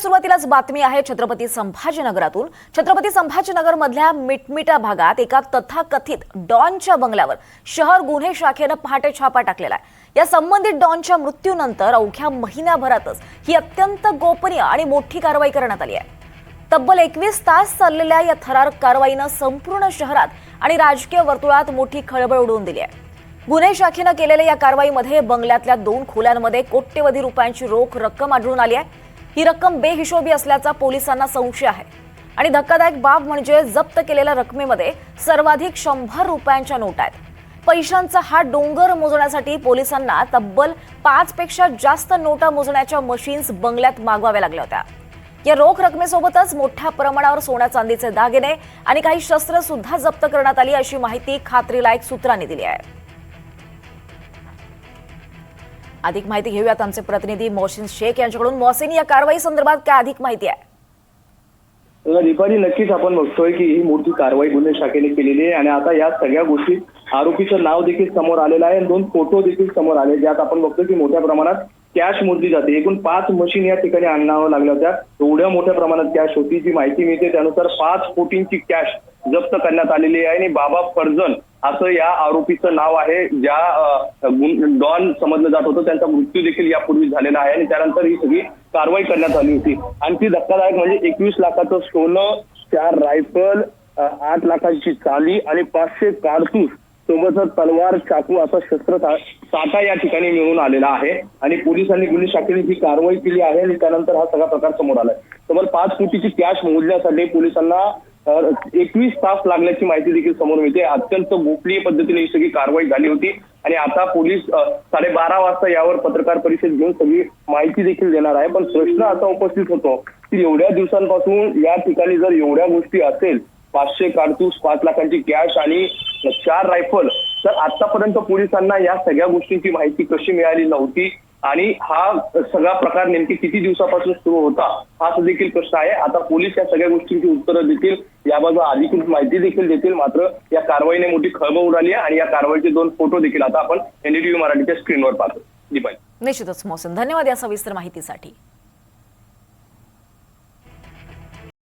सुरुवातीलाच बातमी आहे छत्रपती संभाजीनगरातून। छत्रपती संभाजीनगर मधल्या मिटमिटा भागात एका तथाकथित डॉनच्या बंगल्यावर शहर गुन्हे शाखेने पहाटे छापा टाकलेला आहे। या संबंधित डॉनच्या मृत्यूनंतर अवघ्या महिन्याभरातच ही अत्यंत गोपनीय आणि मोठी कारवाई करण्यात आली आहे। तब्बल 21 तास चाललेल्या या थरारक कारवाईने संपूर्ण शहरात आणि राजकीय वर्तुळात मोठी खळबळ उडवून दिली आहे। गुन्हे शाखेने केलेल्या या कारवाईमध्ये बंगल्यातल्या 2 खोल्यांमध्ये कोट्यवधी रुपयांची रोख रक्कम आढळून आली आहे। ही रक्कम बेहिशोबी असल्याचा पोलिसांना संशय आहे आणि धक्कादायक बाब म्हणजे जप्त केलेल्या रकमेमध्ये सर्वाधिक 100 रुपयांच्या नोटा आहेत। पैशांचा हा डोंगर मोजण्यासाठी पोलिसांना तब्बल 5 पेक्षा जास्त नोटा मोजण्याच्या मशीन्स बंगल्यात मागवाव्या लागल्या होत्या। या रोख रकमेसोबतच मोठ्या प्रमाणावर सोन्या चांदीचे दागिने आणि काही शस्त्र सुद्धा जप्त करण्यात आली अशी माहिती खात्रीलायक सूत्रांनी दिली आहे। अधिक माहिती घेऊयात आमचे प्रतिनिधी मोहसिन शेख यांच्याकडून। मोहसिन, या कारवाई संदर्भात काय अधिक माहिती आहे? दीपाली, नक्कीच आपण बघतोय की ही मोठी कारवाई गुन्हे शाखेने केलेली आहे आणि आता या सगळ्या गोष्टी आरोपीचं नाव देखील समोर आलेलं आहे, 2 फोटो देखील समोर आले, ज्यात आपण बघतोय की मोठ्या प्रमाणात कॅश मोजली जाते। एकूण 5 मशीन या ठिकाणी आणावं लागल्या होत्या। एवढ्या मोठ्या प्रमाणात कॅश होती, जी माहिती मिळते त्यानुसार 5 कोटींची कॅश जप्त करण्यात आलेली आहे आणि बाबा फर्जन असं या आरोपीचं नाव आहे। ज्या डॉन समजलं जात होतं त्यांचा मृत्यू देखील यापूर्वी झालेला आहे आणि त्यानंतर ही सगळी कारवाई करण्यात आली होती। आणखी धक्कादायक म्हणजे 21 लाखाचं सोनं, 4 रायफल, 8 लाखांची चांदी आणि 500 कारतूस सोबतच तलवार, चाकू असा शस्त्र साठा या ठिकाणी मिळून आलेला आहे आणि पोलिसांनी गुन्हे शाखेने ही कारवाई केली आहे आणि त्यानंतर हा सगळा प्रकार समोर आलाय। तब्बल 5 कोटीची कॅश मोजण्यासाठी पोलिसांना 21 तास लागल्याची माहिती देखील समोर मिळते। अत्यंत गोपनीय पद्धतीने ही सगळी कारवाई झाली होती आणि आता पोलीस 12:30 वाजता यावर पत्रकार परिषद घेऊन सगळी माहिती देखील देणार आहे। पण प्रश्न असा उपस्थित होतो की एवढ्या दिवसांपासून या ठिकाणी जर एवढ्या गोष्टी असेल, 500 कारतूस, 5 लाखांची कॅश आणि 4 रायफल, तर आतापर्यंत पोलिसांना या सगळ्या गोष्टींची माहिती कशी मिळाली नव्हती आणि हा सगळा प्रकार नेमकी किती दिवसापासून सुरू होता हा देखील प्रश्न आहे। आता पोलीस या सगळ्या गोष्टींची उत्तरं देतील, याबाबत अधिकृत माहिती देखील देतील। मात्र या कारवाईने मोठी खळबळ उडाली आहे आणि या कारवाईचे 2 फोटो देखील आता आपण एनडीटीव्ही मराठीच्या स्क्रीनवर पाहतो। दीपाली, निश्चितच मोहसिन, धन्यवाद या सविस्तर माहितीसाठी।